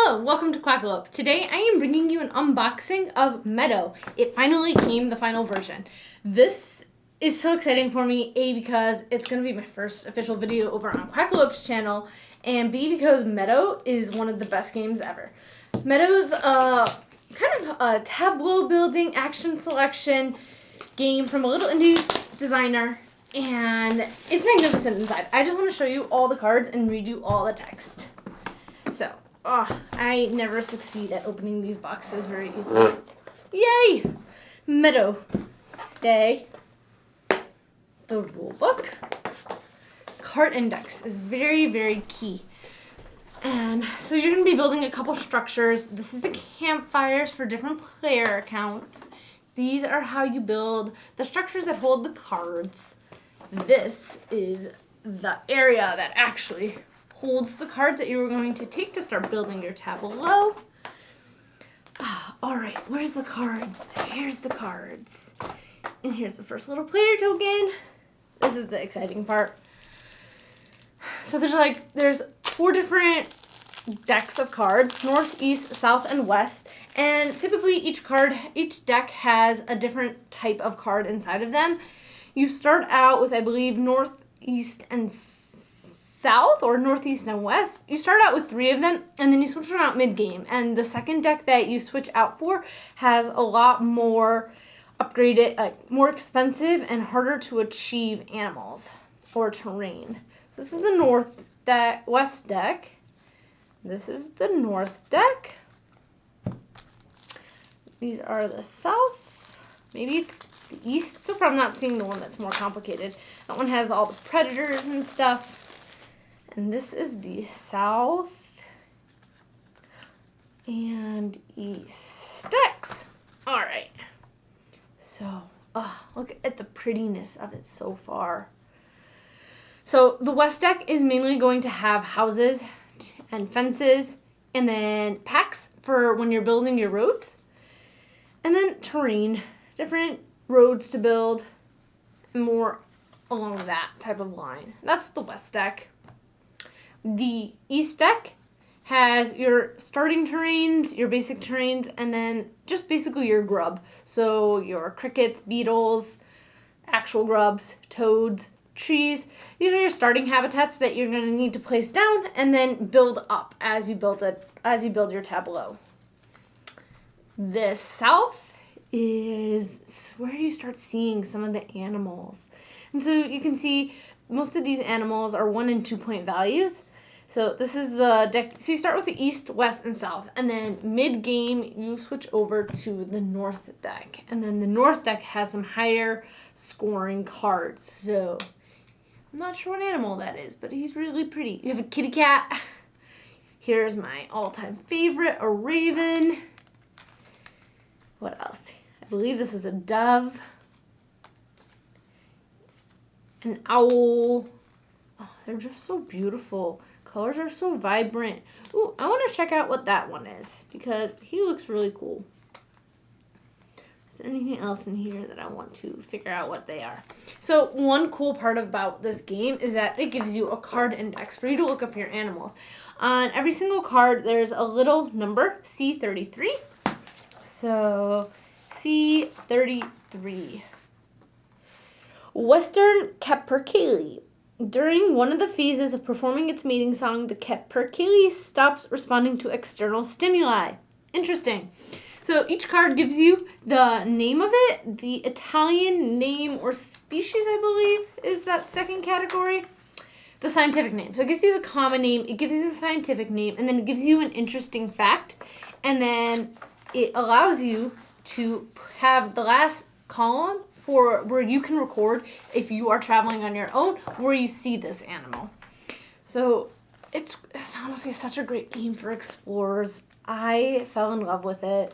Hello, welcome to Quackalope. Today I am bringing you an unboxing of Meadow. It finally came, the final version. This is so exciting for me, A, because it's going to be my first official video over on Quackalope's channel, and B, because Meadow is one of the best games ever. Meadow's kind of a tableau building action selection game from a little indie designer, and it's magnificent inside. I just want to show you all the cards and read you all the text. So, I never succeed at opening these boxes very easily. Yay! Meadow. Stay. The rule book. Card index is very, very key. And so you're going to be building a couple structures. This is the campfires for different player accounts. These are how you build the structures that hold the cards. This is the area that actually holds the cards that you are going to take to start building your tableau. All right, where's the cards? Here's the cards. And here's the first little player token. This is the exciting part. So there's 4 different decks of cards, north, east, south, and west. And typically each deck has a different type of card inside of them. You start out with, I believe, north, east, and south, or northeast and west. You start out with 3 of them, and then you switch them out mid-game. And the second deck that you switch out for has a lot more upgraded, more expensive and harder to achieve animals or terrain. So this is the north deck, west deck. This is the north deck. These are the south. Maybe it's the east. So far I'm not seeing the one that's more complicated. That one has all the predators and stuff. And this is the south and east decks. All right. So, look at the prettiness of it so far. So the west deck is mainly going to have houses and fences, and then packs for when you're building your roads, and then terrain, different roads to build, and more along that type of line. That's the west deck. The east deck has your starting terrains, your basic terrains, and then just basically your grub. So your crickets, beetles, actual grubs, toads, trees. These are your starting habitats that you're going to need to place down and then build up as you build your tableau. The south is where you start seeing some of the animals. And so you can see most of these animals are 1 and 2 point values. So this is the deck. So you start with the east, west, and south. And then mid-game, you switch over to the north deck. And then the north deck has some higher scoring cards. So I'm not sure what animal that is, but he's really pretty. You have a kitty cat. Here's my all-time favorite, a raven. What else? I believe this is a dove. An owl. Oh, they're just so beautiful. Colors are so vibrant. Ooh, I want to check out what that one is because he looks really cool. Is there anything else in here that I want to figure out what they are? So one cool part about this game is that it gives you a card index for you to look up your animals. On every single card, there's a little number, C33. So C33. Western capercaillie. During one of the phases of performing its mating song, the capercaillie stops responding to external stimuli. Interesting. So each card gives you the name of it, the Italian name or species, I believe, is that second category. The scientific name. So it gives you the common name, it gives you the scientific name, and then it gives you an interesting fact. And then it allows you to have the last column for where you can record if you are traveling on your own where you see this animal. So it's honestly such a great game for explorers. I fell in love with it.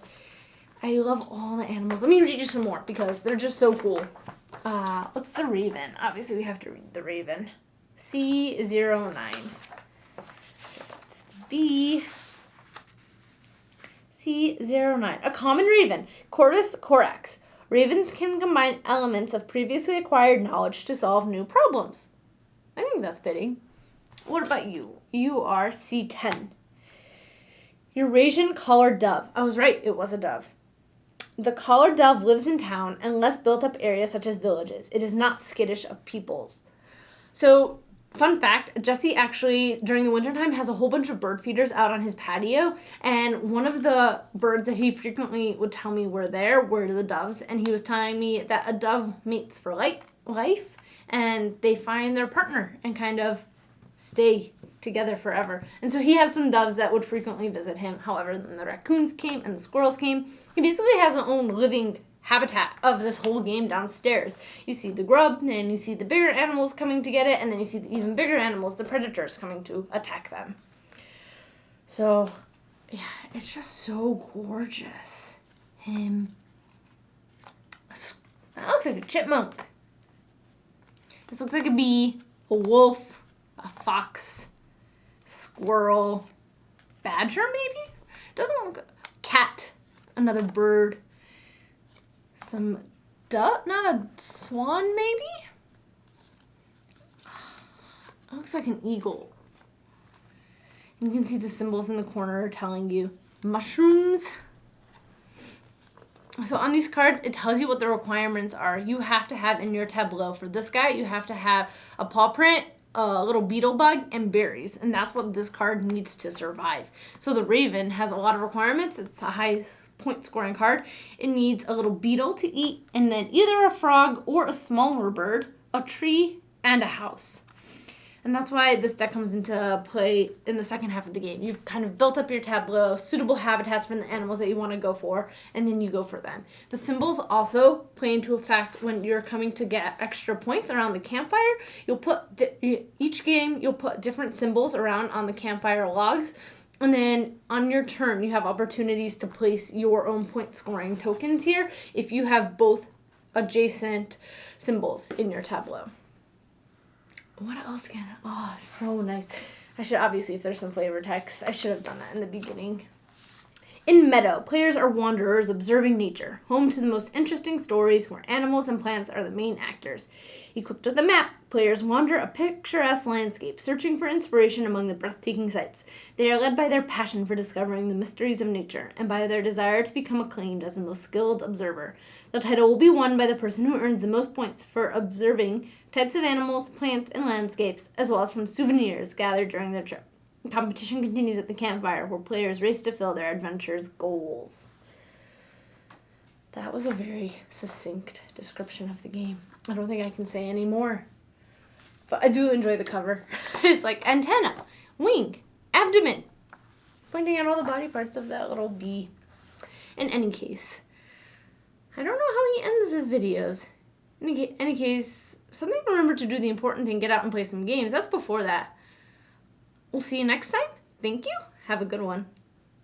I love all the animals. Let me read you some more because they're just so cool. What's the raven? Obviously we have to read the raven. C09. So that's B. C09. A common raven. Corvus corax. Ravens can combine elements of previously acquired knowledge to solve new problems. I think that's fitting. What about you? You are C10. Eurasian collared dove. I was right, it was a dove. The collared dove lives in town and less built-up areas such as villages. It is not skittish of peoples. So, fun fact, Jesse actually, during the wintertime, has a whole bunch of bird feeders out on his patio, and one of the birds that he frequently would tell me were there were the doves, and he was telling me that a dove mates for life, and they find their partner and kind of stay together forever. And so he had some doves that would frequently visit him. However, then the raccoons came and the squirrels came. He basically has his own living habitat of this whole game downstairs. You see the grub, and you see the bigger animals coming to get it, and then you see the even bigger animals, the predators, coming to attack them. So, yeah, it's just so gorgeous. That looks like a chipmunk. This looks like a bee, a wolf, a fox, squirrel, badger maybe? Doesn't look... cat, another bird. Some duck, not a swan maybe? It looks like an eagle. And you can see the symbols in the corner telling you mushrooms. So on these cards, it tells you what the requirements are. You have to have in your tableau, for this guy, you have to have a paw print, a little beetle bug, and berries. And that's what this card needs to survive. So the raven has a lot of requirements. It's a high point scoring card. It needs a little beetle to eat, and then either a frog or a smaller bird, a tree, and a house. And that's why this deck comes into play in the second half of the game. You've kind of built up your tableau, suitable habitats for the animals that you want to go for, and then you go for them. The symbols also play into effect when you're coming to get extra points around the campfire. You'll put, each game, you'll put different symbols around on the campfire logs. And then on your turn, you have opportunities to place your own point scoring tokens here if you have both adjacent symbols in your tableau. What else can I... Oh, so nice. I should, obviously, if there's some flavor text, I should have done that in the beginning. In Meadow, players are wanderers observing nature, home to the most interesting stories where animals and plants are the main actors. Equipped with a map, players wander a picturesque landscape, searching for inspiration among the breathtaking sights. They are led by their passion for discovering the mysteries of nature, and by their desire to become acclaimed as the most skilled observer. The title will be won by the person who earns the most points for observing types of animals, plants, and landscapes, as well as from souvenirs gathered during their trip. The competition continues at the campfire, where players race to fill their adventure's goals. That was a very succinct description of the game. I don't think I can say any more. But I do enjoy the cover. It's like antenna, wing, abdomen, pointing out all the body parts of that little bee. In any case, I don't know how he ends his videos. In any case, something to remember to do the important thing, get out and play some games. That's before that. We'll see you next time. Thank you. Have a good one.